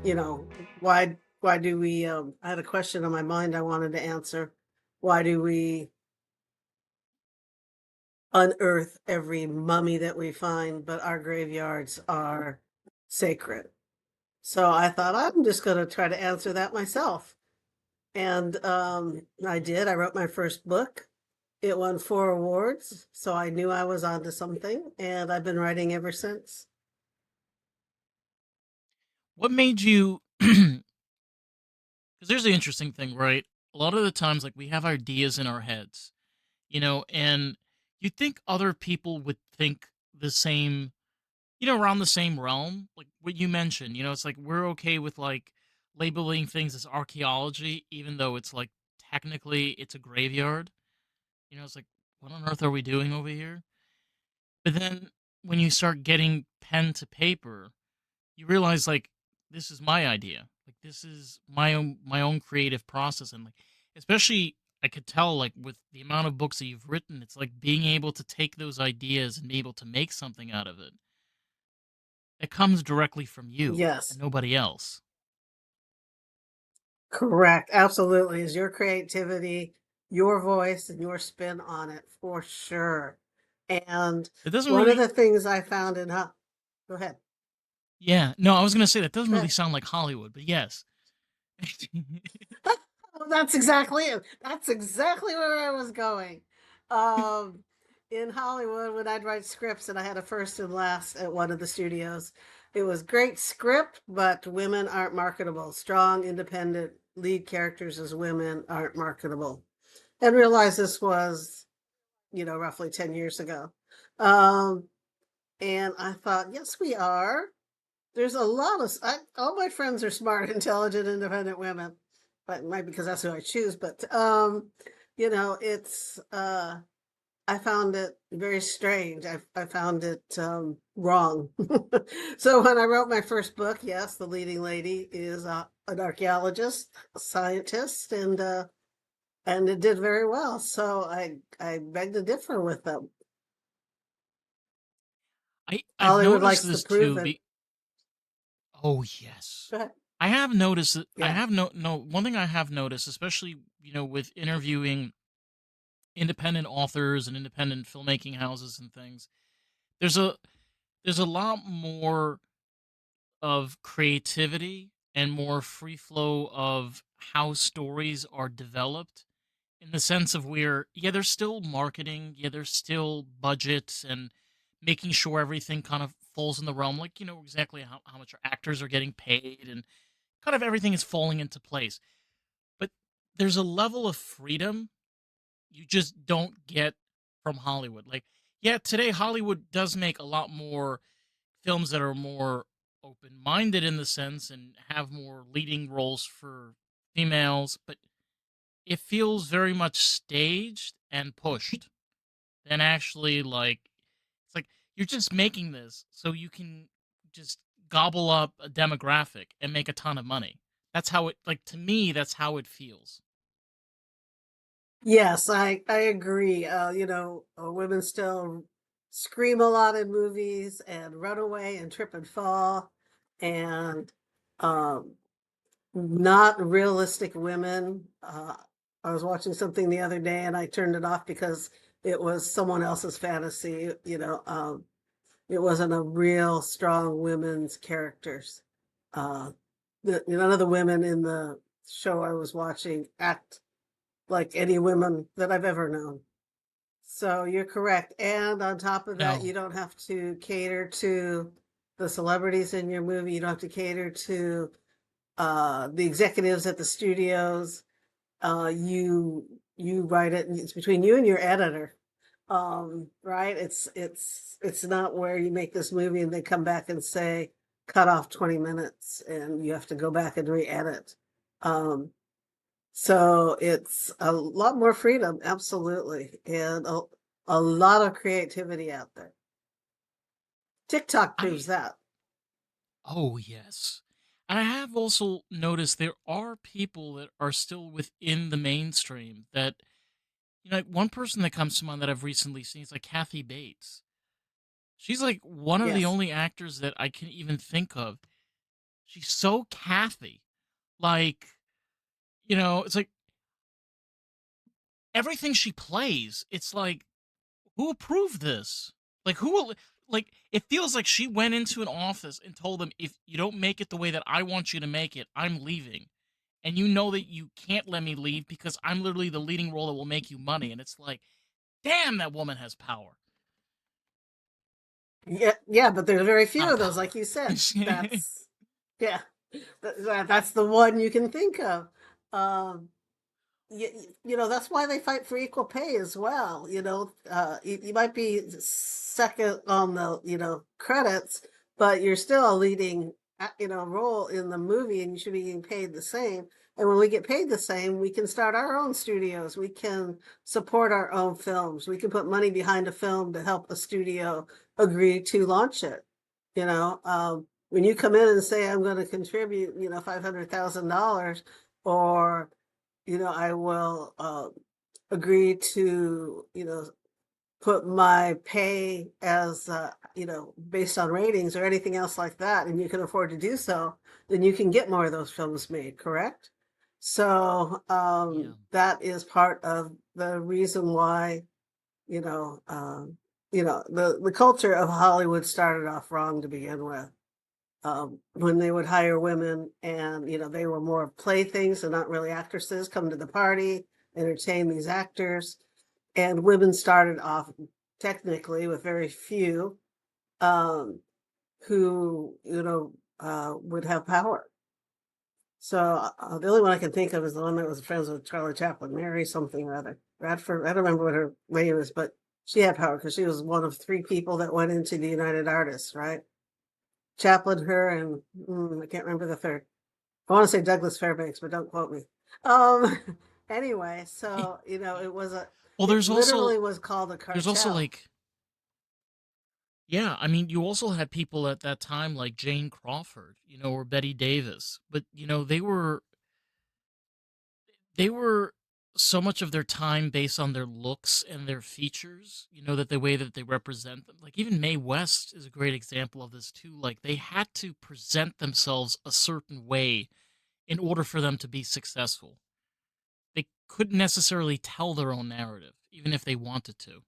you know, why do we, I had a question on my mind I wanted to answer. Why do we unearth every mummy that we find, but our graveyards are sacred? So I thought I'm just gonna try to answer that myself. And I did. I wrote my first book. It won 4 awards, so I knew I was onto something, and I've been writing ever since. What made you? Because there's the interesting thing, right? A lot of the times, like we have ideas in our heads, and you think other people would think the same, around the same realm. Like what you mentioned, it's like we're okay with like labeling things as archaeology, even though it's like technically it's a graveyard. It's like, what on earth are we doing over here? But then when you start getting pen to paper, you realize like this is my idea. Like this is my own creative process, and like especially I could tell like with the amount of books that you've written, it's like being able to take those ideas and be able to make something out of it. It comes directly from you and Yes, nobody else. correct. Absolutely. Is your creativity, your voice, and your spin on it for sure. And It doesn't one of really the things I found in how go ahead. Yeah, no, I was gonna say that doesn't Go really ahead. sound like Hollywood, but yes. Oh, that's exactly it. That's exactly where I was going. Um, in Hollywood, when I'd write scripts and I had a first and last at one of the studios, it was great script, but women aren't marketable. Strong, independent lead characters as women aren't marketable. And realized this was, roughly 10 years ago. Um, and I thought, yes, we are. There's a lot of all my friends are smart, intelligent, independent women, but it might be because that's who I choose. But it's I found it very strange. I found it wrong. So when I wrote my first book, yes, the leading lady is an archaeologist, a scientist, and it did very well. So I beg to differ with them. I've Hollywood noticed likes to this prove too. it. Oh yes, Go ahead. I have noticed that. I Yeah. have no one thing I have noticed, especially with interviewing independent authors and independent filmmaking houses and things. There's a there's a lot more of creativity and more free flow of how stories are developed, in the sense of where, yeah, there's still marketing, yeah, there's still budgets and making sure everything kind of falls in the realm, like exactly how much our actors are getting paid, and kind of everything is falling into place. But there's a level of freedom you just don't get from Hollywood. Like, yeah, today Hollywood does make a lot more films that are more open minded in the sense and have more leading roles for females, but it feels very much staged and pushed than actually like it's like you're just making this so you can just gobble up a demographic and make a ton of money. That's how it, like, to me that's how it feels. Yes, I agree. Women still scream a lot in movies and run away and trip and fall, and um, not realistic women. I was watching something the other day and I turned it off because it was someone else's fantasy. It wasn't a real strong women's characters. Uh, none of the women in the show I was watching act like any women that I've ever known. So you're correct. And on top of that, you No. don't have to cater to the celebrities in your movie. You don't have to cater to the executives at the studios. You write it, and it's between you and your editor. Right? It's not where you make this movie and they come back and say cut off 20 minutes and you have to go back and re-edit. Um, so it's a lot more freedom, absolutely, and a lot of creativity out there. TikTok I proves that. Oh yes. And I have also noticed there are people that are still within the mainstream that, like one person that comes to mind that I've recently seen is like Kathy Bates. She's like one of the Yes. only actors that I can even think of. She's so Kathy. Like, it's like everything she plays, it's like, who approved this? Like, who will, like, it feels like she went into an office and told them, if you don't make it the way that I want you to make it, I'm leaving. And you know that you can't let me leave because I'm literally the leading role that will make you money. And it's like, damn, that woman has power. Yeah, yeah, but there's very few Not of those, power. like you said. That's yeah, that's the one you can think of. Um, that's why they fight for equal pay as well. You might be second on the credits, but you're still a leading role in the movie, and you should be getting paid the same. And when we get paid the same, we can start our own studios. We can support our own films. We can put money behind a film to help a studio agree to launch it. When you come in and say, I'm going to contribute, $500,000, or I will agree to, put my pay as, based on ratings or anything else like that, and you can afford to do so, then you can get more of those films made, correct? So Yeah. that is part of the reason why, the culture of Hollywood started off wrong to begin with. When they would hire women, and they were more playthings and not really actresses, come to the party, entertain these actors. And women started off technically with very few um, who would have power. So the only one I can think of is the one that was friends with Charlie Chaplin, Mary something or other, Radford. I don't remember what her name is, but she had power because she was one of three people that went into the United Artists, right? Chaplin, her, and I can't remember the third. I want to say Douglas Fairbanks, but don't quote me. Um, anyway, so Well, it literally was called a there's also cartel. like, yeah, I mean, you also had people at that time like Jane Crawford, or Betty Davis, but they were so much of their time based on their looks and their features, that the way that they represent them. Like even Mae West is a great example of this too. Like they had to present themselves a certain way in order for them to be successful. They couldn't necessarily tell their own narrative, even if they wanted to.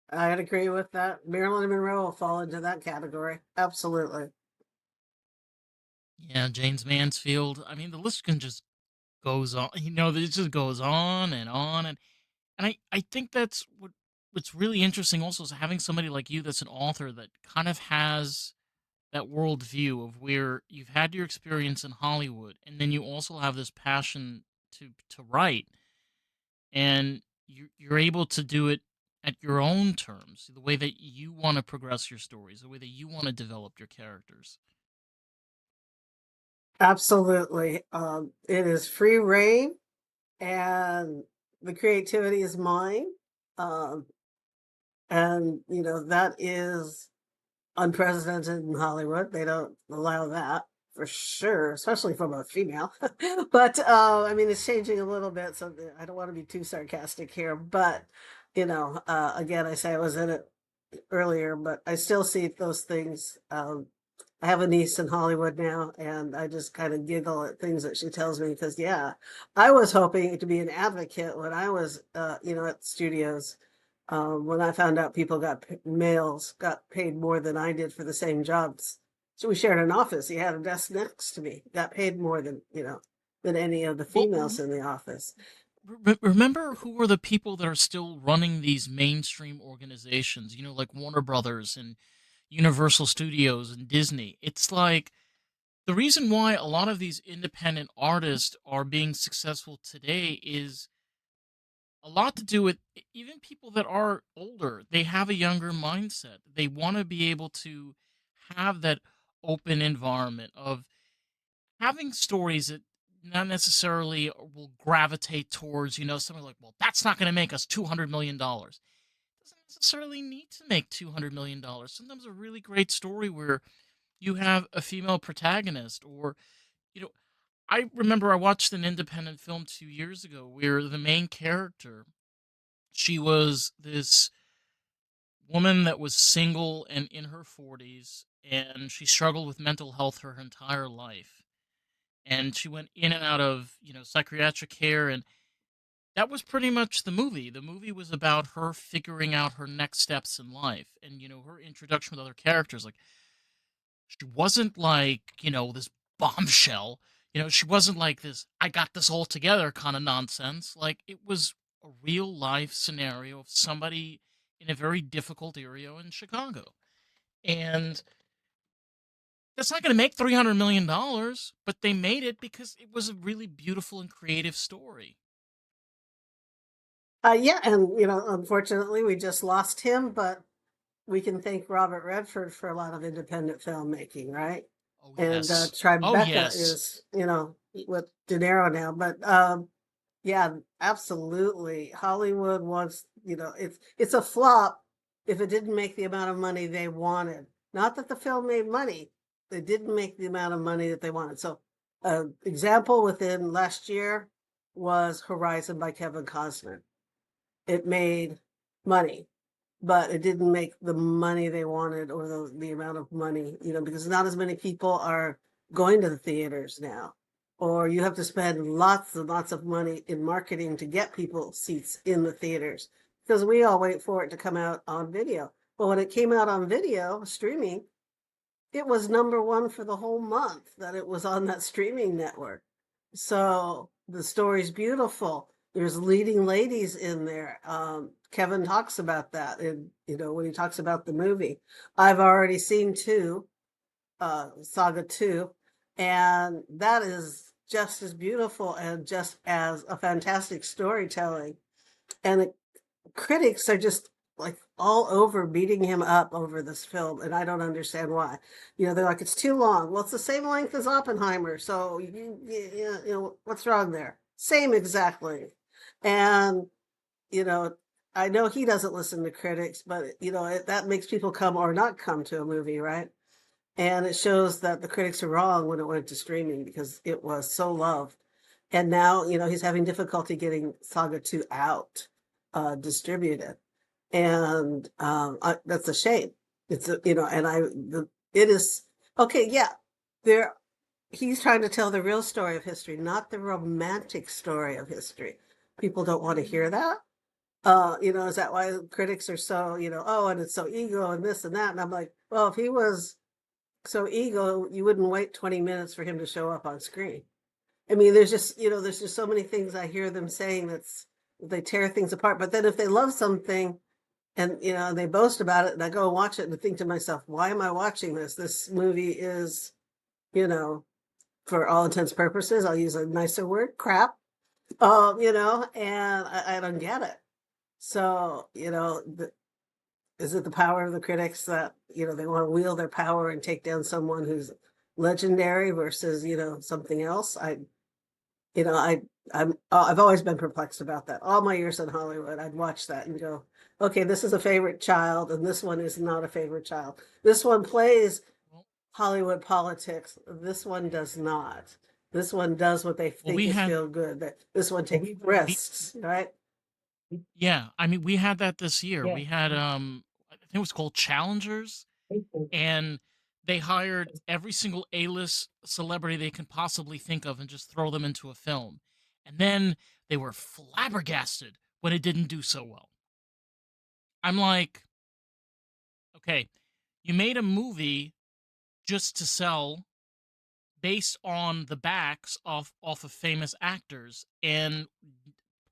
I'd agree with that. Marilyn Monroe will fall into that category. Absolutely. Yeah, James Mansfield. I mean, the list can just goes on. It just goes on and on, and I think that's what's really interesting. Also, is having somebody like you that's an author that kind of has that worldview of where you've had your experience in Hollywood, and then you also have this passion to write, and you're able to do it at your own terms, the way that you want to progress your stories, the way that you want to develop your characters. Absolutely. It is free reign, and the creativity is mine. Um, and, that is unprecedented in Hollywood. They don't allow that for sure, especially from a female. But I mean, it's changing a little bit, so I don't want to be too sarcastic here. But again, I say I was in it earlier, but I still see those things. I have a niece in Hollywood now, and I just kind of giggle at things that she tells me because, yeah, I was hoping to be an advocate when I was, at studios. When I found out males got paid more than I did for the same jobs. So we shared an office. He had a desk next to me, got paid more than any of the Well, females in the office. remember who are the people that are still running these mainstream organizations? Like Warner Brothers and Universal Studios and Disney. It's like the reason why a lot of these independent artists are being successful today is a lot to do with even people that are older. They have a younger mindset. They want to be able to have that open environment of having stories that not necessarily will gravitate towards, something like, well, that's not going to make us $200 million. Doesn't necessarily need to make $200 million. Sometimes a really great story where you have a female protagonist, or you know, I remember I watched an independent film 2 years ago where the main character, she was this woman that was single and in her 40s, and she struggled with mental health her entire life. And she went in and out of, psychiatric care, and that was pretty much the movie. The movie was about her figuring out her next steps in life and, her introduction with other characters. Like, she wasn't like, this bombshell. She wasn't like this, I got this all together kind of nonsense. Like, it was a real life scenario of somebody in a very difficult area in Chicago. And that's not going to make $300 million, but they made it because it was a really beautiful and creative story. Yeah, and unfortunately, we just lost him, but we can thank Robert Redford for a lot of independent filmmaking, right? Oh, And yes. Oh, Tribeca yes. is, with De Niro now, but yeah, absolutely. Hollywood wants, it's a flop if it didn't make the amount of money they wanted. Not that the film made money, they didn't make the amount of money that they wanted. So, example within last year was Horizon by Kevin Costner. It made money, but it didn't make the money they wanted or the amount of money, because not as many people are going to the theaters now. Or you have to spend lots and lots of money in marketing to get people seats in the theaters because we all wait for it to come out on video. But when it came out on video, streaming, it was number one for the whole month that it was on that streaming network. So the story's beautiful. There's leading ladies in there. Kevin talks about that, and when he talks about the movie, I've already seen two, Saga 2, and that is just as beautiful and just as a fantastic storytelling. And the critics are just like all over beating him up over this film, and I don't understand why. They're like, it's too long. Well, it's the same length as Oppenheimer, so what's wrong there? Same exact length. And you know, I know he doesn't listen to critics, but that makes people come or not come to a movie, right? And it shows that the critics are wrong when it went to streaming because it was so loved. And now, he's having difficulty getting Saga 2 out, distributed. And that's a shame. It's it is okay. Yeah, there. He's trying to tell the real story of history, not the romantic story of history. People don't want to hear that. Is that why critics are so, oh, and it's so ego and this and that? And I'm like, well, if he was so ego, you wouldn't wait 20 minutes for him to show up on screen. I mean, there's just so many things I hear them saying they tear things apart. But then if they love something and, they boast about it and I go and watch it and think to myself, why am I watching this? This movie is, you know, for all intents and purposes, I'll use a nicer word, crap. And I don't get it. So, is it the power of the critics that, they want to wield their power and take down someone who's legendary versus, something else? you know, I, I've always been perplexed about that. All my years in Hollywood, I'd watch that and go, okay, this is a favorite child, and this one is not a favorite child. This one plays Well, Hollywood politics. This one does not. This one does what they well, think we is had feel good. That this one takes we risks, right? yeah, I mean, we had that this year. We had I think it was called Challengers, and they hired every single A-list celebrity they can possibly think of and just throw them into a film. And then they were flabbergasted when it didn't do so well. I'm like, okay, you made a movie just to sell based on the backs off of famous actors. And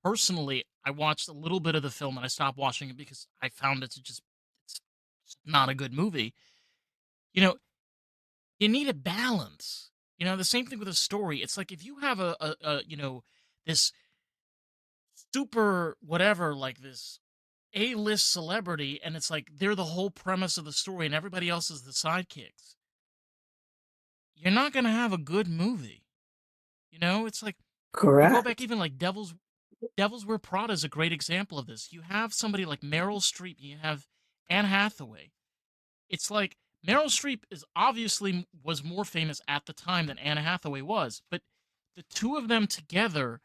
personally, I watched a little bit of the film and I stopped watching it because I found it to just it's not a good movie. You know, you need a balance. The same thing with a story. It's like if you have this super whatever, like this A-list celebrity, and it's like they're the whole premise of the story and everybody else is the sidekicks. You're not gonna have a good movie. It's like you go back Correct. even like Devil's Wear Prada is a great example of this. You have somebody like Meryl Streep, you have Anne Hathaway. It's like Meryl Streep is obviously was more famous at the time than Anne Hathaway was, but the two of them together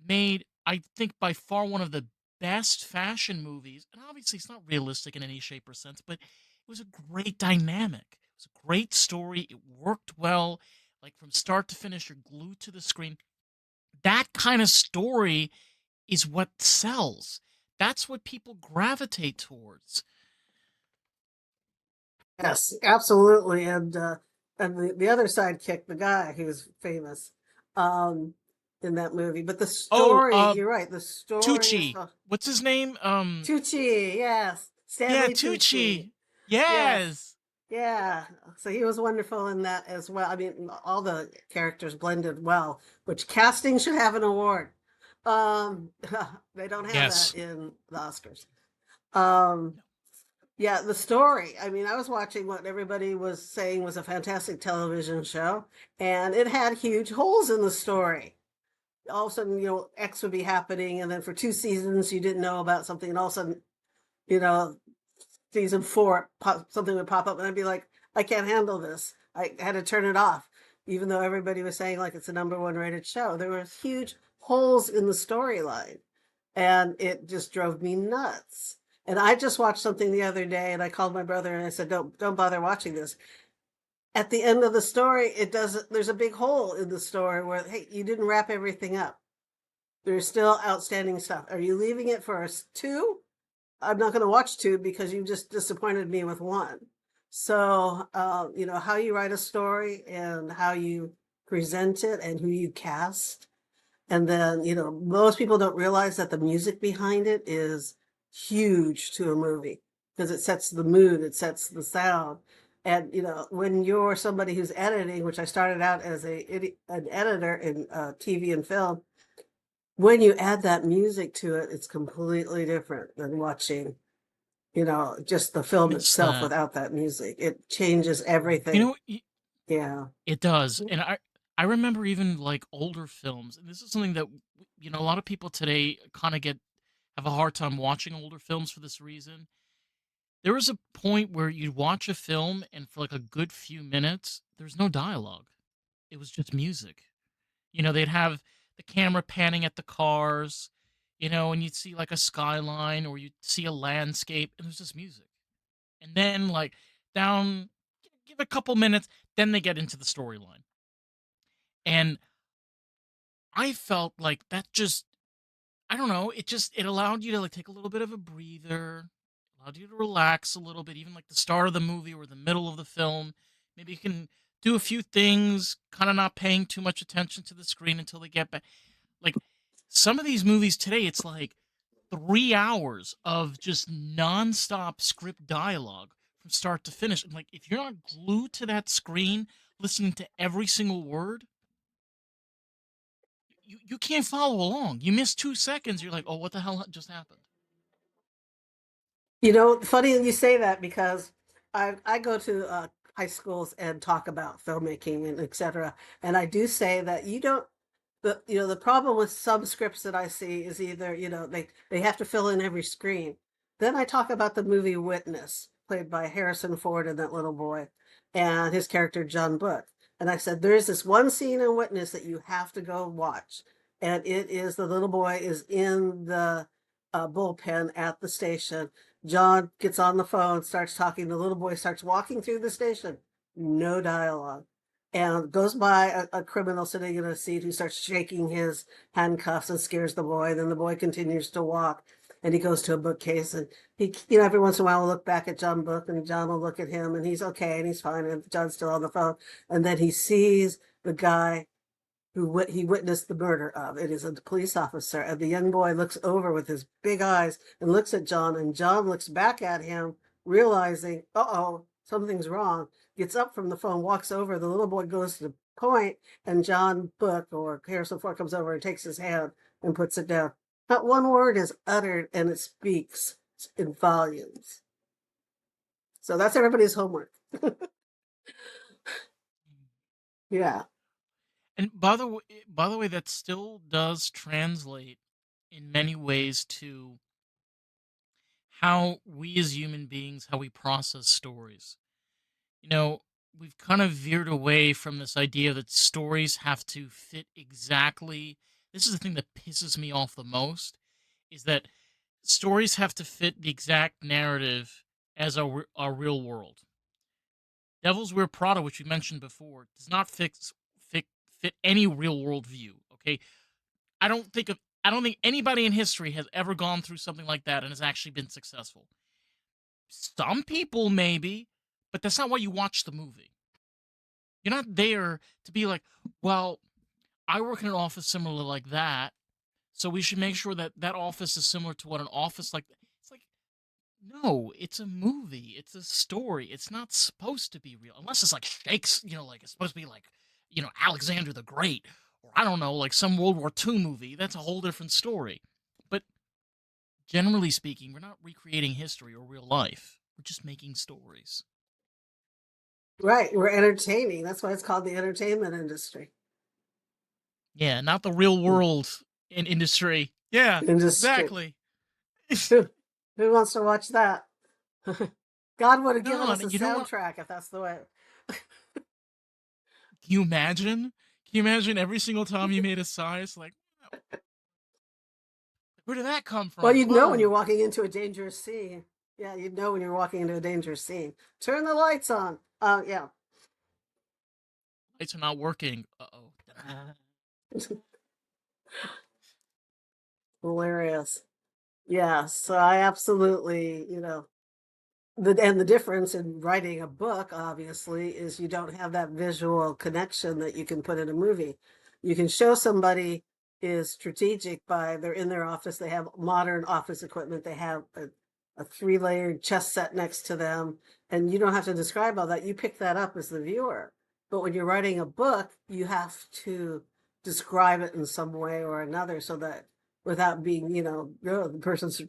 made, I think, by far one of the best fashion movies. And obviously, it's not realistic in any shape or sense, but it was a great dynamic was a great story. It worked well. Like from start to finish, you're glued to the screen. That kind of story is what sells. That's what people gravitate towards. Yes, absolutely. And the other sidekick, the guy who's famous, um, in that movie. But the Oh, story, you're right, the story is Tucci. What's his name? Tucci, yes. Yeah, Stanley Tucci. Tucci. Yes. Yes. Yeah. So he was wonderful in that as well. I mean, all the characters blended well, which casting should have an award. Um, they don't have that Yes. in the Oscars. Um, yeah, the story. I mean, I was watching what everybody was saying was a fantastic television show, and it had huge holes in the story. All of a sudden, X would be happening, and then for 2 seasons, you didn't know about something, and all of a sudden, you know, season four, something would pop up, and I'd be like, I can't handle this. I had to turn it off, even though everybody was saying like it's the number one rated show. There were huge holes in the storyline, and it just drove me nuts. And I just watched something the other day, and I called my brother and I said, "Don't bother watching this." At the end of the story, it doesn't. There's a big hole in the story where, hey, you didn't wrap everything up. There's still outstanding stuff. Are you leaving it for us two? I'm not going to watch two because you just disappointed me with one. So, how you write a story and how you present it and who you cast. And then, most people don't realize that the music behind it is huge to a movie because it sets the mood, it sets the sound. And, when you're somebody who's editing, which I started out as an editor in TV and film, when you add that music to it, it's completely different than watching, just the film Miss itself that. without that music. It changes You everything. know, Yeah. it does. And I remember even like older films, and this is something that a lot of people today kind of get have a hard time watching older films for this reason. There was a point where you'd watch a film and for like a good few minutes, there's no dialogue. It was just music. They'd have the camera panning at the cars, and you'd see like a skyline or you'd see a landscape and there's just music. And then like down give a couple minutes, then they get into the storyline. And I felt like that just I don't know, it allowed you to like take a little bit of a breather, allowed you to relax a little bit, even like the start of the movie or the middle of the film. Maybe you can do a few things, kind of not paying too much attention to the screen until they get back. Like some of these movies today, it's like 3 hours of just nonstop script dialogue from start to finish. And like if you're not glued to that screen, listening to every single word, you can't follow along. You miss 2 seconds, you're like, oh, what the hell just happened? Funny you say that because I go to high schools and talk about filmmaking and etc. And I do say that you don't the problem with some scripts that I see is either they have to fill in every screen. Then I talk about the movie Witness, played by Harrison Ford and that little boy, and his character John Book. And I said there is this one scene in Witness that you have to go watch, and it is the little boy is in the bullpen at the station. John gets on the phone, starts talking. The little boy starts walking through the station. No dialogue. And goes by a criminal sitting in a seat who starts shaking his handcuffs and scares the boy. Then the boy continues to walk and he goes to a bookcase and he, every once in a while will look back at John Book and John will look at him and he's okay and he's fine. And John's still on the phone. And then he sees the guy who he witnessed the murder of. It is a police officer. And the young boy looks over with his big eyes and looks at John, and John looks back at him, realizing, uh-oh, something's wrong, gets up from the phone, walks over. The little boy goes to point, and John Book or Harrison Ford comes over and takes his hand and puts it down. Not one word is uttered, and it speaks in volumes. So that's everybody's homework. Yeah. And by the way, that still does translate in many ways to how we as human beings, how we process stories. You know, we've kind of veered away from this idea that stories have to fit exactly. This is the thing that pisses me off the most is that stories have to fit the exact narrative as our real world. Devil's Wear Prada, which we mentioned before, does not fit any real world view. Okay, I don't think anybody in history has ever gone through something like that and has actually been successful. Some people maybe, but that's not why you watch the movie. You're not there to be like, well, I work in an office similar like that, so we should make sure that that office is similar to what an office like. It's like, no, it's a movie. It's a story. It's not supposed to be real unless it's like Shakespeare. Like it's supposed to be like, Alexander the Great, or I don't know, like some World War II movie. That's a whole different story. But generally speaking, we're not recreating history or real life. We're just making stories. Right. We're entertaining. That's why it's called the entertainment industry. Yeah, not the real world in industry. Yeah, Industry. exactly. Who wants to watch that? God would have given No, us a and you know what? soundtrack if that's the way. Can you imagine? Can you imagine every single time you made a sigh? It's like, where did that come Well, from? you'd know when you're Whoa, walking into a dangerous scene. Yeah, you'd know when you're walking into a dangerous scene. Turn the lights on. Yeah. lights are not working. Uh-oh. Hilarious. Yeah, so I absolutely, the difference in writing a book, obviously, is you don't have that visual connection that you can put in a movie. You can show somebody is strategic by they're in their office, they have modern office equipment, they have a three-layered chess set next to them, and you don't have to describe all that. You pick that up as the viewer. But when you're writing a book, you have to describe it in some way or another so that without being, oh, the person's,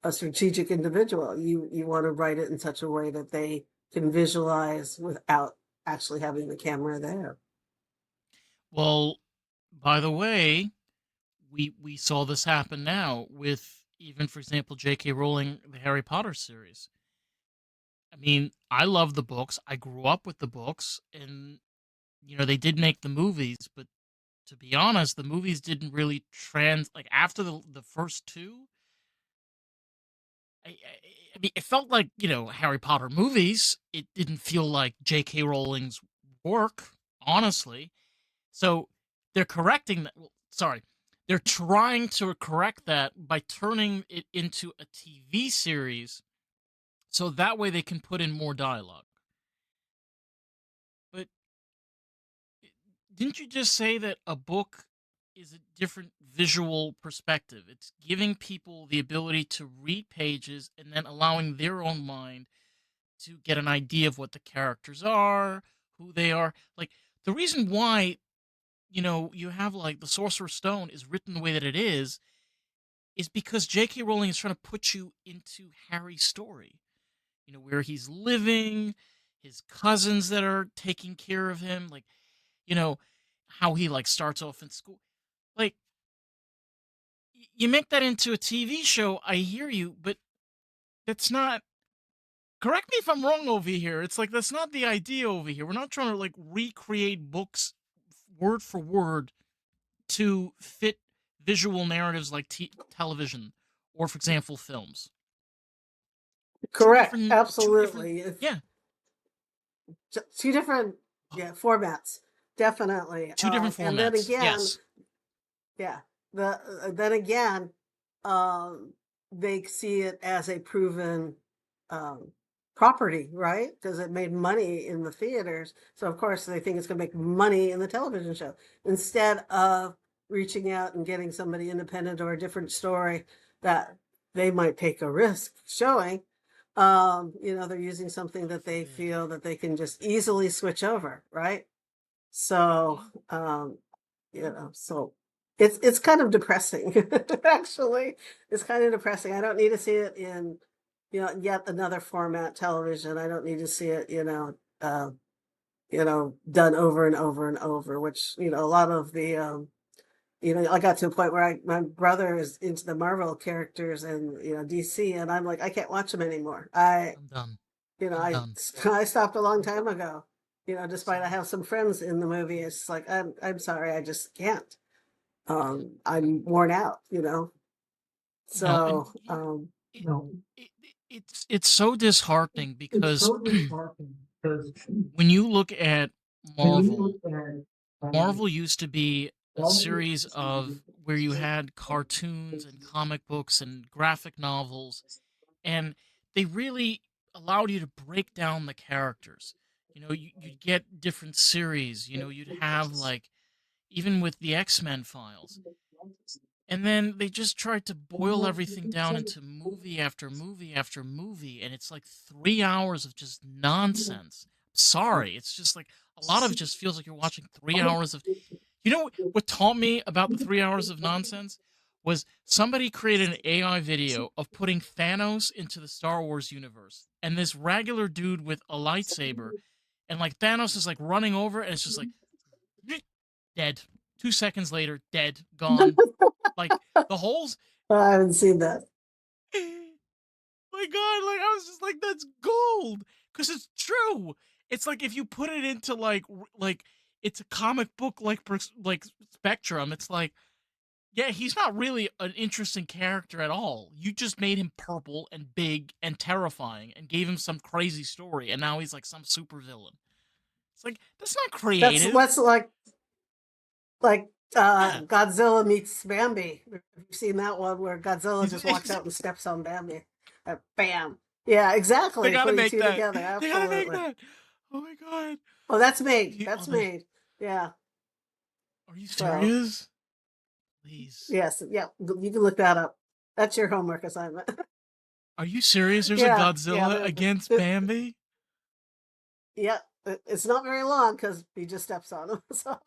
a strategic individual. You want to write it in such a way that they can visualize without actually having the camera there. Well, by the way, we saw this happen now with even, for example, J.K. Rowling, the Harry Potter series. I mean, I love the books. I grew up with the books, and they did make the movies, but to be honest, the movies didn't really like after the first two. I mean, it felt like Harry Potter movies. It didn't feel like J.K. Rowling's work, honestly. So they're correcting that. Well, sorry, they're trying to correct that by turning it into a TV series, so that way they can put in more dialogue. But didn't you just say that a book is a different visual perspective? It's giving people the ability to read pages and then allowing their own mind to get an idea of what the characters are, who they are. Like the reason why, you have like the Sorcerer's Stone is written the way that it is because J.K. Rowling is trying to put you into Harry's story. Where he's living, his cousins that are taking care of him, like, you know, how he like starts off in school. Like you make that into a TV show, I hear you, but that's not, correct me if I'm wrong over here. It's like that's not the idea over here. We're not trying to like recreate books word for word to fit visual narratives like television or, for example, films. Two Correct. different, two different, Absolutely. yeah, Two different, yeah, formats. Definitely. two different And then formats. again, Yes. yeah, then again, um, they see it as a proven um, property, right? Because it made money in the theaters. So of course they think it's going to make money in the television show instead of reaching out and getting somebody independent or a different story that they might take a risk showing. They're using something that they feel that they can just easily switch over, right? So, so it's kind of depressing. Actually, it's kind of depressing. I don't need to see it in, yet another format television. I don't need to see it, done over and over and over, which, a lot of the I got to a point where my brother is into the Marvel characters and, DC, and I'm like, I can't watch them anymore. I'm done. You know, I'm I done. I stopped a long time ago. Despite I Same. have some friends in the movie, it's like I'm sorry, I just can't. I'm worn out. And So it, it's so disheartening because When you look at when you look Marvel, at Marvel used to be a all series of where you had cartoons and comic books and graphic novels, and they really allowed you to break down the characters. You'd get different series. You'd have like even with the X-Men files. And then they just tried to boil everything down into movie after movie after movie, and it's like 3 hours of just nonsense. Sorry, it's just like a lot of it just feels like you're watching 3 hours of. What taught me about the 3 hours of nonsense was somebody created an AI video of putting Thanos into the Star Wars universe, and this regular dude with a lightsaber, and like Thanos is like running over, and it's just like dead. 2 seconds later, dead, gone. Like the whole I haven't seen that. my god, like I was just like that's gold because it's true. It's like if you put it into like it's a comic book like spectrum. It's like yeah, he's not really an interesting character at all. You just made him purple and big and terrifying and gave him some crazy story, and now he's like some supervillain. It's like that's not That's creative. what's like Yeah. Godzilla meets Bambi. Have you seen that one where Godzilla just walks They out and steps on Bambi? Bam. Yeah, exactly. gotta Putting make two that. together. They gotta make Absolutely. that. Oh my god. Oh, that's made. Oh, That's they, made. Yeah. are you So, serious? Please. yes. Yeah. You can look that up. That's your homework assignment. Are you serious? There's a Yeah. Yeah. Godzilla against Bambi? Yeah. It's not very long because he just steps on him. So,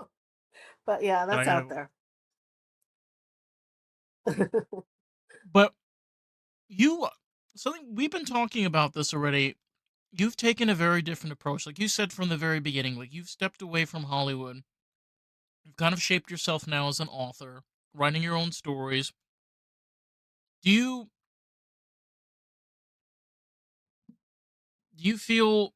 but yeah, I that's out gotta, there. but you, something we've been talking about this already. You've taken a very different approach. Like you said from the very beginning, like you've stepped away from Hollywood. You've kind of shaped yourself now as an author, writing your own stories. Do you do you feel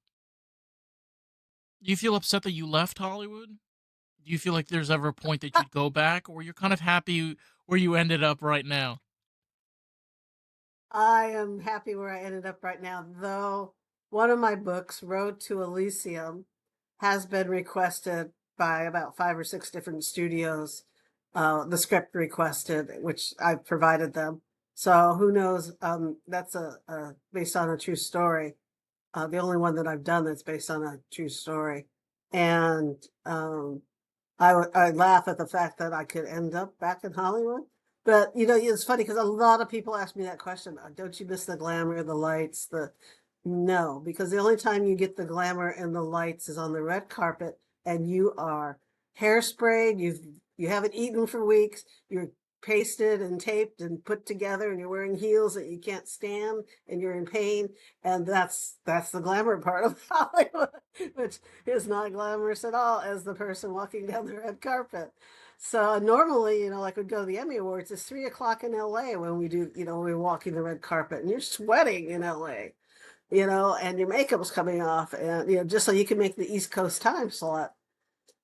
do you feel upset that you left Hollywood? Do you feel like there's ever a point that you'd go back, or you're kind of happy where you ended up right now? I am happy where I ended up right now, though one of my books, Road to Elysium, has been requested by about 5 or 6 different studios. The script requested, which I provided them. So who knows? That's a based on a true story. The only one that I've done that's based on a true story. And I laugh at the fact that I could end up back in Hollywood. But it's funny because a lot of people ask me that question. Don't you miss the glamour, the lights, the no, because the only time you get the glamour and the lights is on the red carpet and you are hairsprayed, you haven't eaten for weeks, you're pasted and taped and put together and you're wearing heels that you can't stand and you're in pain, and that's the glamour part of Hollywood, which is not glamorous at all as the person walking down the red carpet. So normally, like we'd go to the Emmy Awards, it's 3 o'clock in LA when we do, we're walking the red carpet and you're sweating in LA, and your makeup's coming off and, just so you can make the East Coast time slot.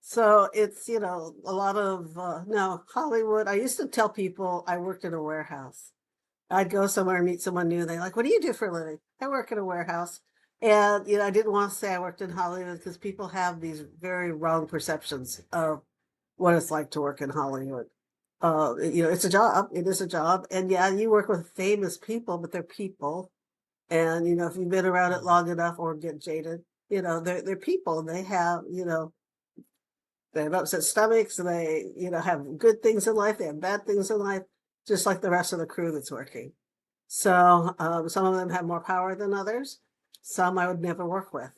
So it's, a lot of, no, Hollywood. I used to tell people I worked in a warehouse. I'd go somewhere and meet someone new. They're like, what do you do for a living? I work in a warehouse. And, I didn't want to say I worked in Hollywood because people have these very wrong perceptions of what it's like to work in Hollywood. It's a job. It is a job. And yeah, you work with famous people, but they're people. And, if you've been around it Mhm. long enough or get jaded, they're people. They have, they have upset stomachs. They, have good things in life. They have bad things in life, just like the rest of the crew that's working. So some of them have more power than others. Some I would never work with,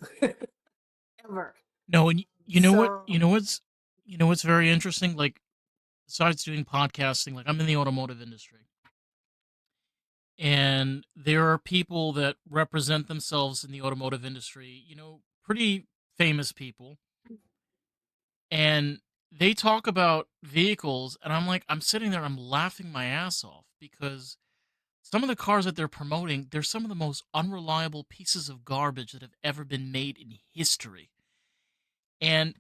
ever. No, and you know what? So You know what's very interesting. Like besides doing podcasting, like I'm in the automotive industry, and there are people that represent themselves in the automotive industry. Pretty famous people, and they talk about vehicles, and I'm like, I'm sitting there, I'm laughing my ass off because some of the cars that they're promoting, they're some of the most unreliable pieces of garbage that have ever been made in history. And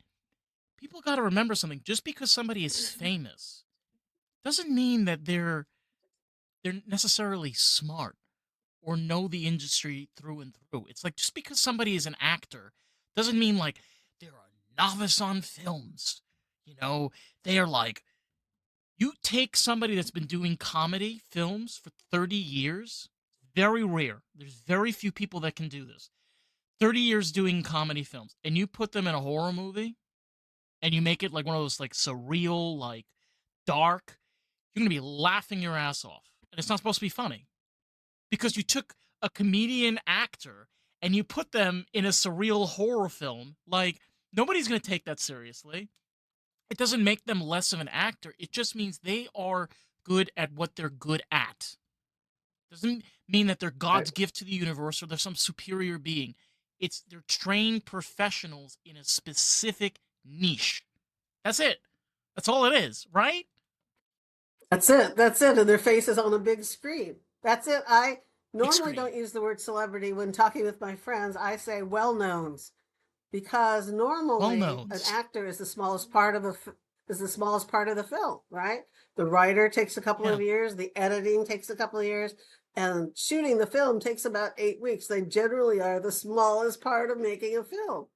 people got to remember something. Just because somebody is famous doesn't mean that they're necessarily smart or know the industry through and through. It's like just because somebody is an actor Doesn't mean like they're a novice on films. You know, they are like, you take somebody that's been doing comedy films for 30 years, very rare. There's very few people that can do this. 30 years doing comedy films, and you put them in a horror movie, and you make it like one of those like surreal, like dark, you're gonna be laughing your ass off. And it's not supposed to be funny. Because you took a comedian actor and you put them in a surreal horror film. Like, nobody's gonna take that seriously. It doesn't make them less of an actor. It just means they are good at what they're good at. Doesn't mean that they're Right. God's gift to the universe or they're some superior being. It's they're trained professionals in a specific niche. That's it. That's all it is, right? That's it. That's it. And their faces on a big screen. That's it. I Big normally screen. don't use the word celebrity when talking with my friends. I say well-knowns because Well normally an knowns. actor is the smallest part of is the smallest part of the film, right? The writer takes a couple Yeah. of years, the editing takes a couple of years, and shooting the film takes about 8 weeks. They generally are the smallest part of making a film,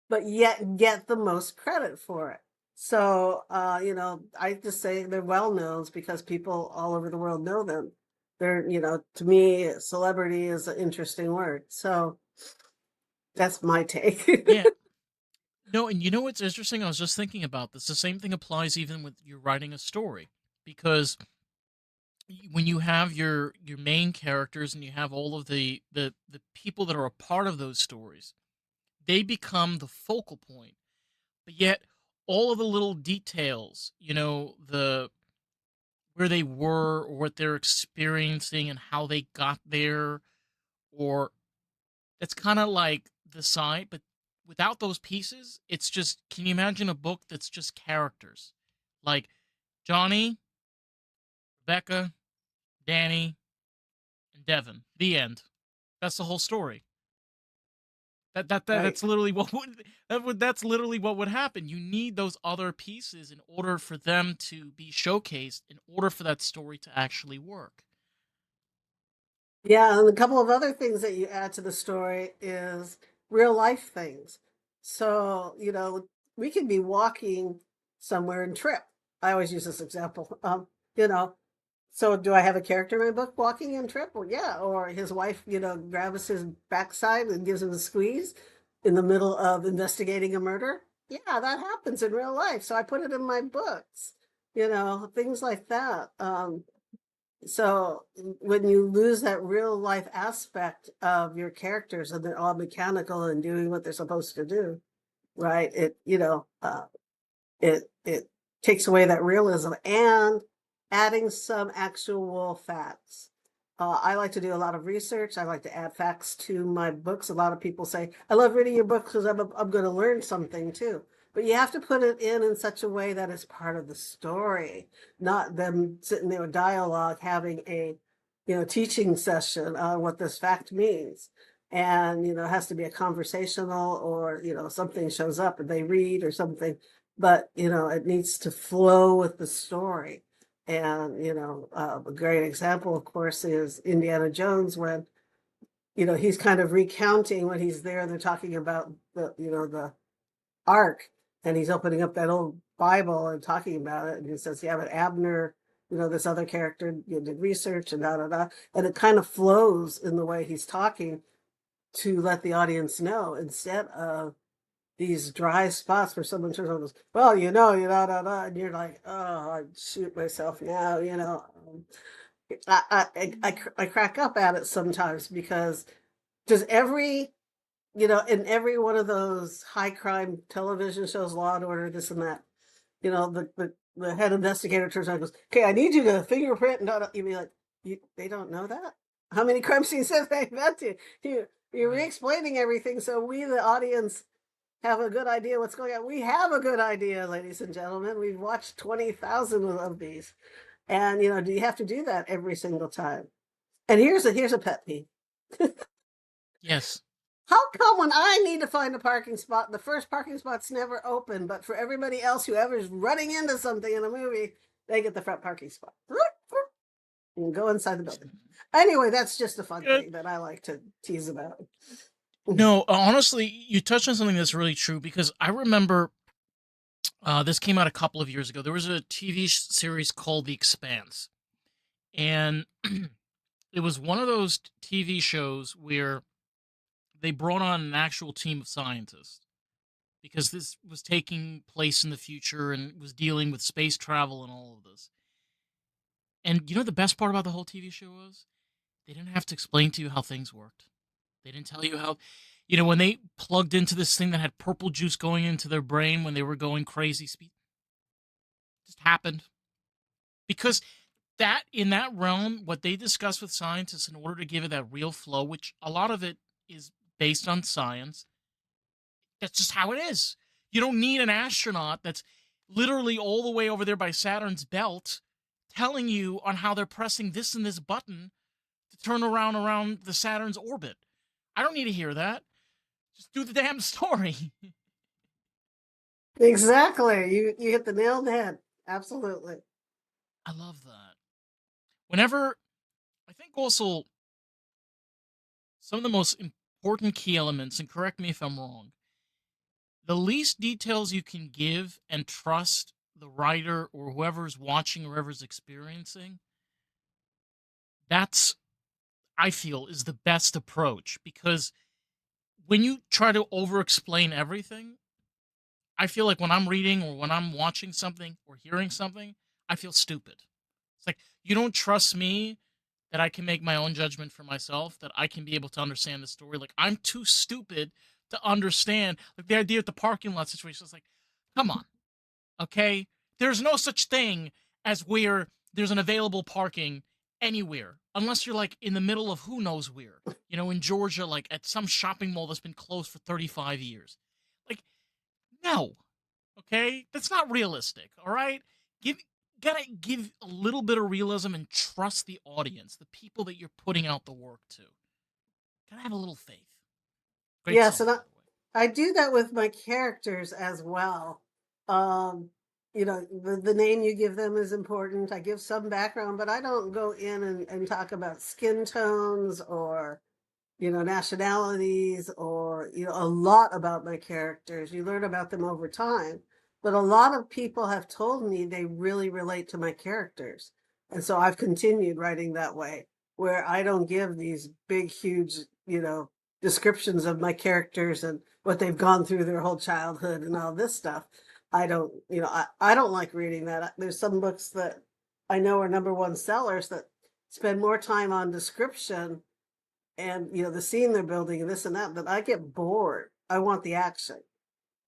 but yet get the most credit for it. So, I just say they're well knowns because people all over the world know them. They're, to me, celebrity is an interesting word. So that's my take. Yeah. No, and you know what's interesting? I was just thinking about this. The same thing applies even with you writing a story, because when you have your main characters and you have all of the people that are a part of those stories, they become the focal point. But yet, all of the little details, the where they were or what they're experiencing and how they got there, or that's kind of like the side, but without those pieces, it's just, can you imagine a book that's just characters? Like Johnny, Rebecca, Danny, and Devin. The end. That's the whole story. Right. That's literally what that's literally what would happen. You need those other pieces in order for them to be showcased, in order for that story to actually work. Yeah, and a couple of other things that you add to the story is real life things. So, we could be walking somewhere and trip. I always use this example. You know, so do I have a character in my book walking and trip? Well, yeah. Or his wife, grabs his backside and gives him a squeeze in the middle of investigating a murder. Yeah, that happens in real life. So I put it in my books, things like that. So when you lose that real life aspect of your characters and they're all mechanical and doing what they're supposed to do, right? It takes away that realism and adding some actual facts. I like to do a lot of research. I like to add facts to my books. A lot of people say, I love reading your books because I'm going to learn something too. But you have to put it in such a way that it's part of the story, not them sitting there with dialogue, having a, teaching session on what this fact means. And, it has to be a conversational or, something shows up and they read or something, but it needs to flow with the story. And a great example, of course, is Indiana Jones when he's kind of recounting when he's there. They're talking about the ark, and he's opening up that old Bible and talking about it. And he says, "Yeah, but Abner, this other character, did research and da da da," and it kind of flows in the way he's talking to let the audience know instead of these dry spots where someone turns around and goes, well, da, da, da, and you're like, oh, I'd shoot myself now, I crack up at it sometimes because does in every one of those high crime television shows, Law and Order, this and that, the head investigator turns around and goes, okay, I need you to fingerprint, and you'd be like, they don't know that? How many crime scenes have they invented? You're Right. re-explaining everything so we, the audience, have a good idea what's going on. We have a good idea, ladies and gentlemen. We've watched 20,000 of these. And do you have to do that every single time? And here's a pet peeve. Yes. How come when I need to find a parking spot, the first parking spot's never open, but for everybody else, whoever's running into something in a movie, they get the front parking spot and go inside the building. Anyway, that's just a fun Good. thing that I like to tease about. No, honestly, you touched on something that's really true because I remember this came out a couple of years ago. There was a TV series called The Expanse, and it was one of those TV shows where they brought on an actual team of scientists because this was taking place in the future and was dealing with space travel and all of this. And you know the best part about the whole TV show was they didn't have to explain to you how things worked. They didn't tell you how, when they plugged into this thing that had purple juice going into their brain when they were going crazy, speed just happened. Because that in that realm, what they discuss with scientists in order to give it that real flow, which a lot of it is based on science, that's just how it is. You don't need an astronaut that's literally all the way over there by Saturn's belt telling you on how they're pressing this and this button to turn around the Saturn's orbit. I don't need to hear that. Just do the damn story. Exactly. You hit the nail on the head. Absolutely. I love that. Whenever I think also some of the most important key elements, and correct me if I'm wrong, the least details you can give and trust the writer or whoever's watching or whoever's experiencing, that's, I feel, is the best approach. Because when you try to over explain everything, I feel like when I'm reading or when I'm watching something or hearing something, I feel stupid. It's like, you don't trust me that I can make my own judgment for myself, that I can be able to understand the story. Like, I'm too stupid to understand. Like, the idea of the parking lot situation is like, come on, okay? There's no such thing as where there's an available parking anywhere, unless you're like in the middle of who knows where, in Georgia, like at some shopping mall that's been closed for 35 years. Like, no, okay? That's not realistic, all right? Give Gotta give a little bit of realism and trust the audience, the people that you're putting out the work to. Gotta have a little faith. Great Yes, song, and by the way. I do that with my characters as well. Um, the name you give them is important. I give some background, but I don't go in and talk about skin tones or nationalities or, a lot about my characters. You learn about them over time. But a lot of people have told me they really relate to my characters. And so I've continued writing that way, where I don't give these big, huge, descriptions of my characters and what they've gone through their whole childhood and all this stuff. I don't, I don't like reading that. There's some books that I know are number one sellers that spend more time on description and the scene they're building and this and that I get bored. I want the action.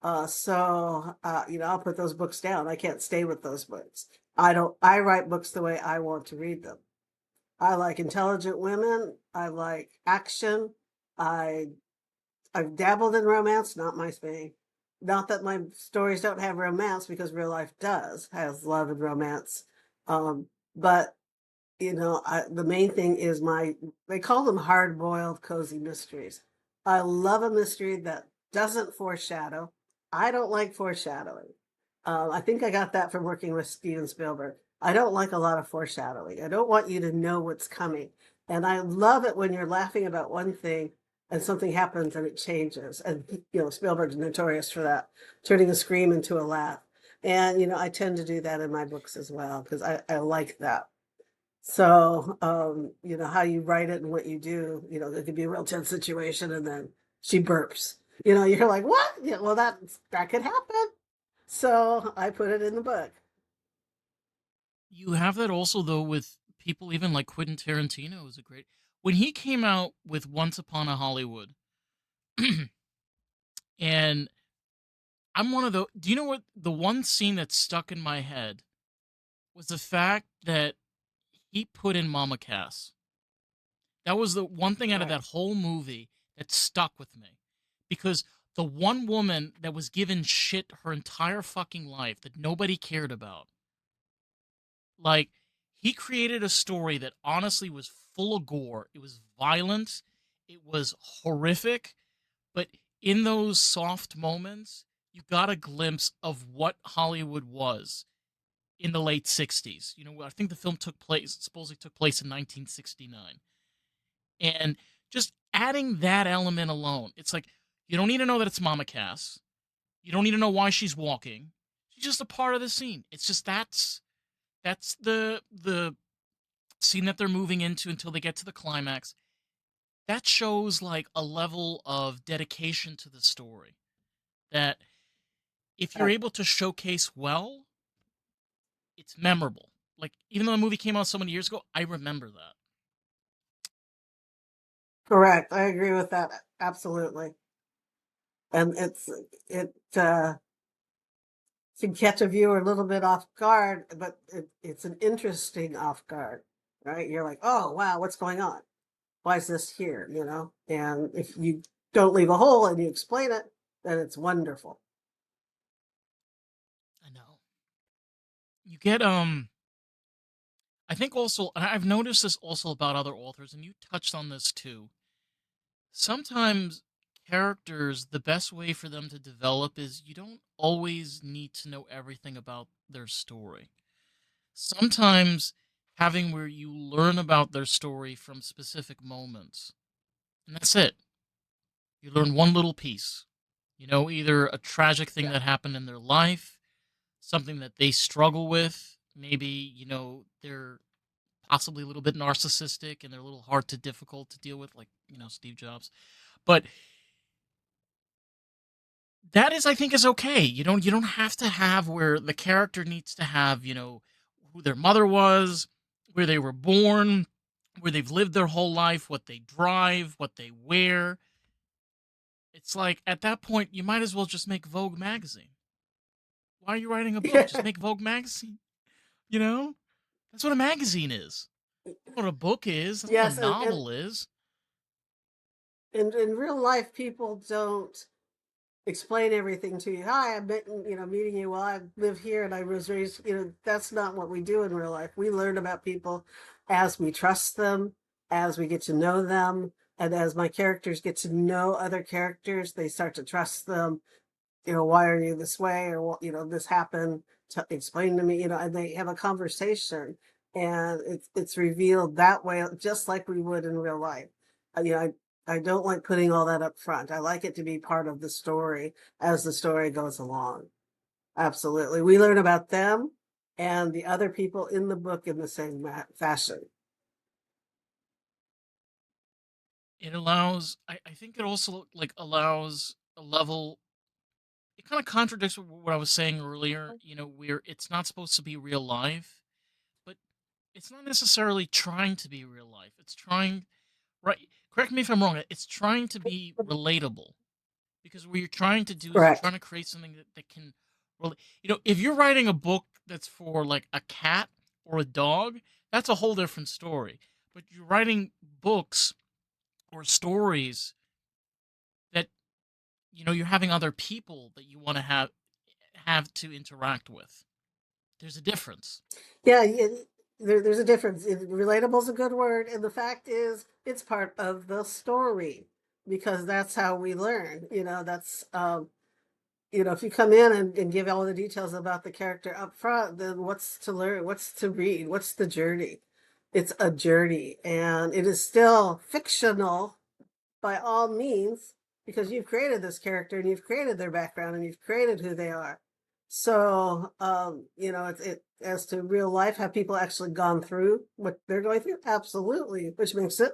I'll put those books down. I can't stay with those books. I write books the way I want to read them. I like intelligent women. I like action. I I've dabbled in romance, not my thing. Not that my stories don't have romance, because real life does has love and romance. But the main thing is they call them hard boiled cozy mysteries. I love a mystery that doesn't foreshadow. I don't like foreshadowing. I think I got that from working with Steven Spielberg. I don't like a lot of foreshadowing. I don't want you to know what's coming. And I love it when you're laughing about one thing and something happens and it changes. And, Spielberg's notorious for that, turning a scream into a laugh. And, I tend to do that in my books as well, because I like that. So, how you write it and what you do, it could be a real tense situation and then she burps. You're like, what? Yeah, well, that could happen. So I put it in the book. You have that also though with people even like Quentin Tarantino is a great when he came out with Once Upon a Hollywood, and I'm one of the do you know what the one scene that stuck in my head was the fact that he put in Mama Cass. That was the one thing out of Right. that whole movie that stuck with me. Because the one woman that was given shit her entire fucking life that nobody cared about, like, he created a story that honestly was full of gore. It was violent. It was horrific. But in those soft moments, you got a glimpse of what Hollywood was in the late 60s. I think the film supposedly took place in 1969. And Just adding that element alone. It's like you don't need to know that it's Mama Cass. You don't need to know why she's walking. She's just a part of the scene. It's just that's the scene that they're moving into until they get to the climax. That shows like a level of dedication to the story that if you're Right. able to showcase well, it's memorable. Like even though the movie came out so many years ago, I remember that. Correct. I agree with that. Absolutely. And it can catch a viewer a little bit off guard, but it's an interesting off guard, right? You're like, oh wow, what's going on? Why is this here? You know? And if you don't leave a hole and you explain it, then it's wonderful. I know. You get I think also and I've noticed this also about other authors and you touched on this too. Sometimes characters, the best way for them to develop is you don't always need to know everything about their story. Sometimes having where you learn about their story from specific moments, and that's it. You learn one little piece. Either a tragic thing Yeah. that happened in their life, something that they struggle with. Maybe, they're possibly a little bit narcissistic and they're a little hard to difficult to deal with, like, Steve Jobs. But that is, I think, is okay. You don't have to have where the character needs to have, who their mother was, where they were born, where they've lived their whole life, what they drive, what they wear. It's like at that point you might as well just make Vogue magazine. Why are you writing a book? Just make Vogue magazine. You know? That's what a magazine is. That's what a book is. That's what a Yes, and novel is. in real life, people don't explain everything to you. Hi, I'm meeting you. Well, I live here and I was raised. That's not what we do in real life. We learn about people as we trust them, as we get to know them, and as my characters get to know other characters, they start to trust them. Why are you this way, or this happened. Explain to me. And they have a conversation, and it's revealed that way, just like we would in real life. I don't like putting all that up front. I like it to be part of the story as the story goes along. Absolutely. We learn about them and the other people in the book in the same fashion. It allows I think it also like allows a level. It kind of contradicts what I was saying earlier, where it's not supposed to be real life, but it's not necessarily trying to be real life. It's trying, right? Correct me if I'm wrong. It's trying to be relatable because what you're trying to do is you're trying Correct. to create something that can, if you're writing a book that's for like a cat or a dog, that's a whole different story. But you're writing books or stories that you're having other people that you want to have to interact with. There's a difference. Yeah, there's a difference. Relatable is a good word, and the fact is, it's part of the story because that's how we learn. That's if you come in and give all the details about the character up front, then what's to learn? What's to read? What's the journey? It's a journey, and it is still fictional by all means because you've created this character and you've created their background and you've created who they are. So, it as to real life, have people actually gone through what they're going through? Absolutely, which makes it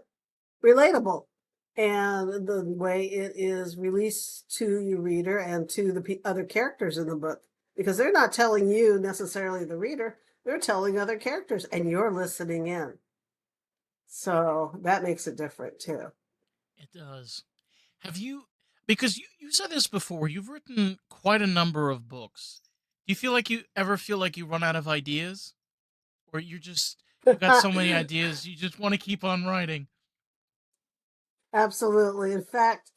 relatable. And the way it is released to your reader and to the other characters in the book, because they're not telling you necessarily the reader, they're telling other characters, and you're listening in. So that makes it different too. It does. Have you, because you said this before, you've written quite a number of books. Do you feel like you ever feel like you run out of ideas? Or you got so many ideas, you just want to keep on writing? Absolutely. In fact,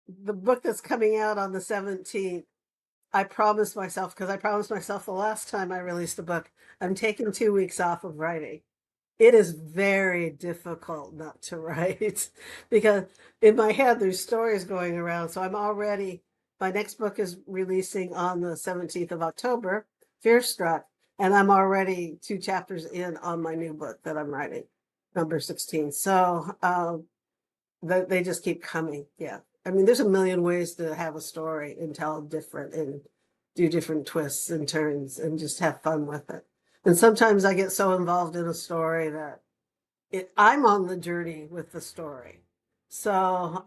the book that's coming out on the 17th, I promised myself, because I promised myself the last time I released a book, I'm taking 2 weeks off of writing. It is very difficult not to write because in my head there's stories going around. So my next book is releasing on the 17th of October, Fear Struck, and I'm already 2 chapters in on my new book that I'm writing, number 16. So they just keep coming. Yeah. I mean, there's a million ways to have a story and tell different and do different twists and turns and just have fun with it. And sometimes I get so involved in a story that I'm on the journey with the story. So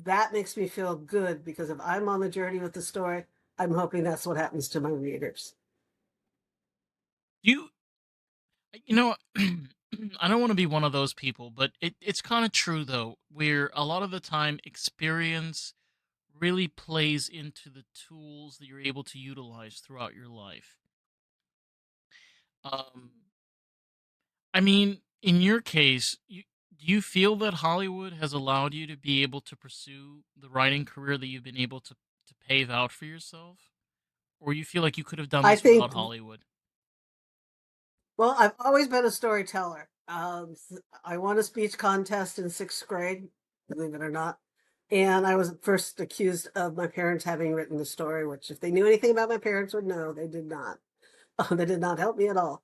that makes me feel good because if I'm on the journey with the story, I'm hoping that's what happens to my readers. You you know, I don't want to be one of those people, but it's kind of true though, where a lot of the time experience really plays into the tools that you're able to utilize throughout your life. Um, I mean, in your case, do you feel that Hollywood has allowed you to be able to pursue the writing career that you've been able to pave out for yourself? Or you feel like you could have done I this without think, Hollywood? well, I've always been a storyteller. I won a speech contest in sixth grade, believe it or not. And I was first accused of my parents having written the story, which if they knew anything about my parents would know, they did not. They did not help me at all.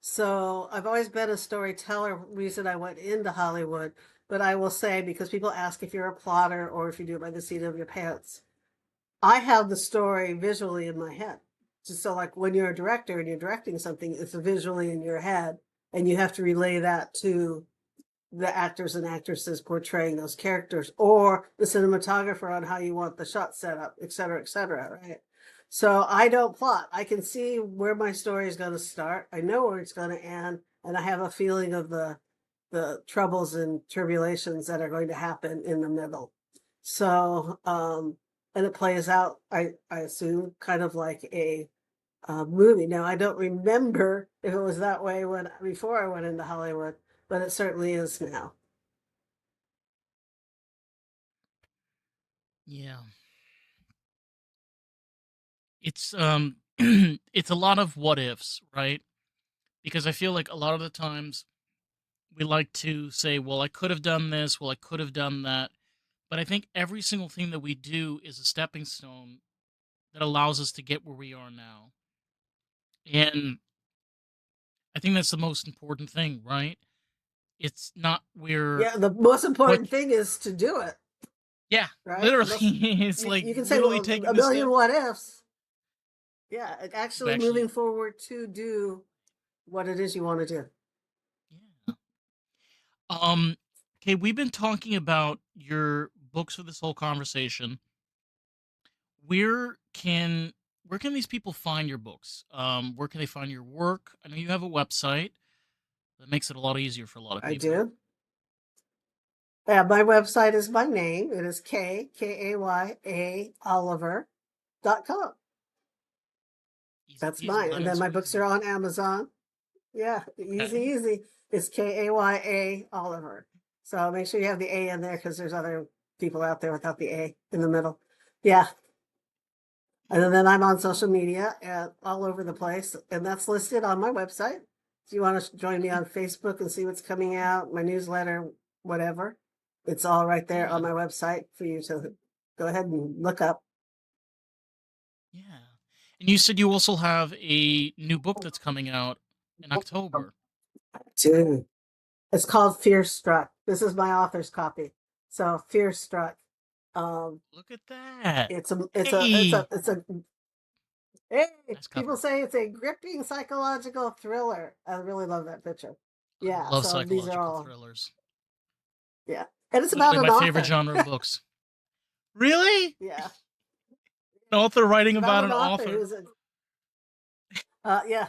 So I've always been a storyteller, reason I went into Hollywood. But I will say, because people ask if you're a plotter or if you do it by the seat of your pants, I have the story visually in my head. Just so like when you're a director and you're directing something, it's visually in your head, and you have to relay that to the actors and actresses portraying those characters or the cinematographer on how you want the shot set up, et cetera, right? So I don't plot. I can see where my story is going to start. I know where it's going to end, and I have a feeling of the troubles and tribulations that are going to happen in the middle. So and it plays out, I assume, kind of like a movie. Now I don't remember if it was that way when before I went into Hollywood, but it certainly is now. Yeah. It's it's a lot of what ifs, right? Because I feel like a lot of the times we like to say, well, I could have done this, well, I could have done that. But I think every single thing that we do is a stepping stone that allows us to get where we are now. And I think that's the most important thing, right? It's not where Yeah, the most what important thing is to do it, yeah, right? literally it's like You can say, literally well, taking a the million step what ifs. Yeah, to actually actually moving forward to do what it is you want to do. yeah. Um okay, we've been talking about your books for this whole conversation. Where can where can these people find your books? Where can they find your work? I know you have a website that makes it a lot easier for a lot of I people. do. Yeah, my website is my name. It is Kaya Oliver.com. Easy That's peasy, mine. And lemon then my books are squeezy. on Amazon. Yeah, easy, Okay. easy. It's Kaya Oliver. So make sure you have the A in there because there's other people out there without the A in the middle. Yeah. And then I'm on social media and all over the place, and that's listed on my website. If you want to join me on Facebook and see what's coming out, my newsletter, whatever, it's all right there on Yeah. my website for you to go ahead and look up. Yeah. And you said you also have a new book that's coming out in October. Dude, it's called Fear Struck. This is my author's copy. So Fear Struck. Um, Look at that. it's Hey. a hey, Nice people cover. say it's a gripping psychological thriller. I really love that picture. I Yeah, love so these are psychological all, thrillers. yeah. And it's about Literally an my favorite author. genre of books. Really? Yeah. An author It's writing about about an an author author. who's a, yeah,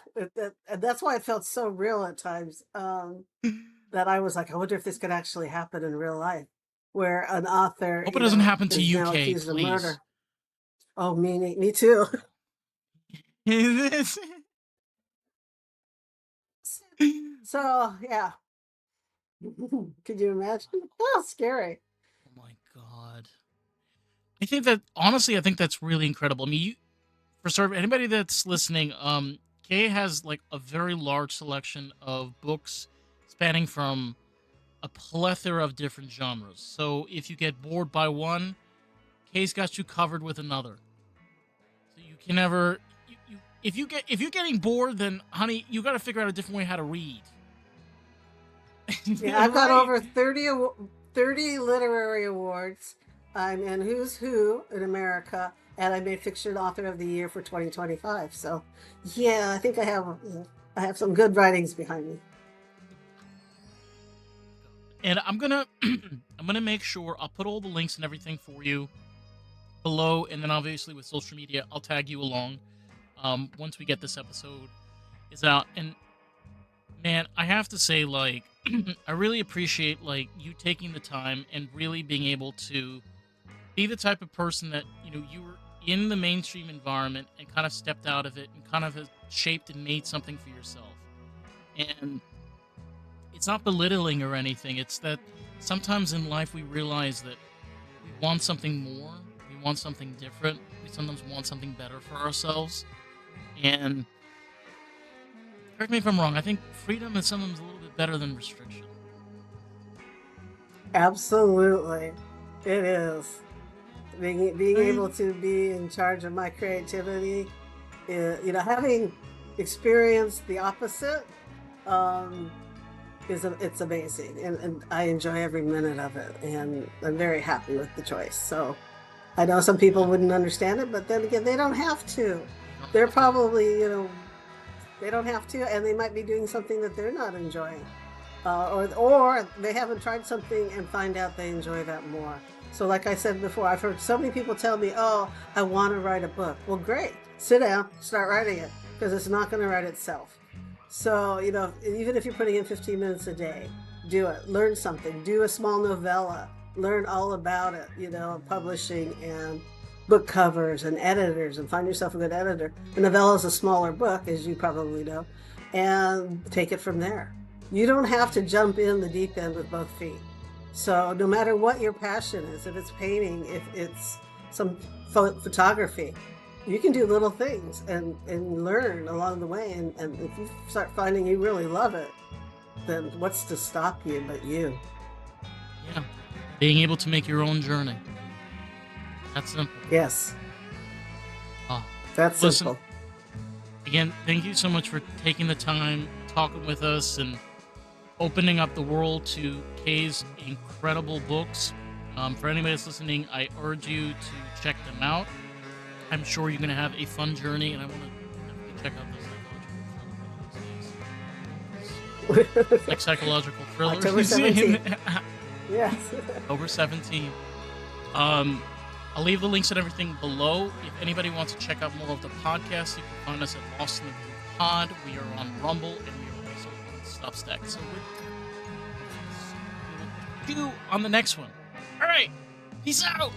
and that's why it felt so real at times. That I was like, I wonder if this could actually happen in real life, where an author, Hope it doesn't happen to is now UK, accused of please. murder. Oh, me too. This- So yeah, could you imagine? Oh, scary. Oh my god. I think that honestly, I think that's really incredible. I mean, for sort of anybody that's listening, Kay has like a very large selection of books spanning from a plethora of different genres. So if you get bored by one, Kay's got you covered with another. So you can never if you're getting bored, then honey, you got to figure out a different way how to read. Yeah, I've got Right? over 30 literary awards. I'm in Who's Who in America, and I made Fiction Author of the Year for 2025. So, yeah, I think I have some good writings behind me. And I'm gonna I'm gonna make sure I'll put all the links and everything for you below, and then obviously with social media, I'll tag you along once we get this episode is out. And man, I have to say, like, I really appreciate like you taking the time and really being able to be the type of person that you were in the mainstream environment and kind of stepped out of it and kind of has shaped and made something for yourself. And it's not belittling or anything. It's that sometimes in life we realize that we want something more, we want something different, we sometimes want something better for ourselves. And correct me if I'm wrong, I think freedom is sometimes a little bit better than restriction. Absolutely. It is. Being able Mm. to be in charge of my creativity, having experienced the opposite, um, it's amazing, and I enjoy every minute of it, and I'm very happy with the choice. So I know some people Yeah, wouldn't understand it, but then again, they don't have to. you don't They're have to. probably, they don't have to, and they might be doing something that they're not enjoying, or they haven't tried something and find out they enjoy that more. So, like I said before, I've heard so many people tell me, "Oh, I want to write a book." Well, great, sit down, start writing it, because it's not going to write itself. So, even if you're putting in 15 minutes a day, do it. Learn something. Do a small novella. Learn all about it. Publishing and book covers and editors, and find yourself a good editor. A novella is a smaller book, as you probably know, and take it from there. You don't have to jump in the deep end with both feet. So no matter what your passion is, if it's painting, if it's some photography, you can do little things and learn along the way. And if you start finding you really love it, then what's to stop you but you? Yeah, being able to make your own journey. That's simple. Yes, Ah, that's listen, simple. again, thank you so much for taking the time, talking with us, and opening up the world to Kay's incredible books. For anybody that's listening, I urge you to check them out. I'm sure you're going to have a fun journey, and I want to definitely check out the psychological thriller. Like October 17th. Yes. October 17th. I'll leave the links and everything below. If anybody wants to check out more of the podcast, you can find us at Lost in the Groove Pod. We are on Rumble, and we are also on Substack. So we'll see you on the next one. All right. Peace out.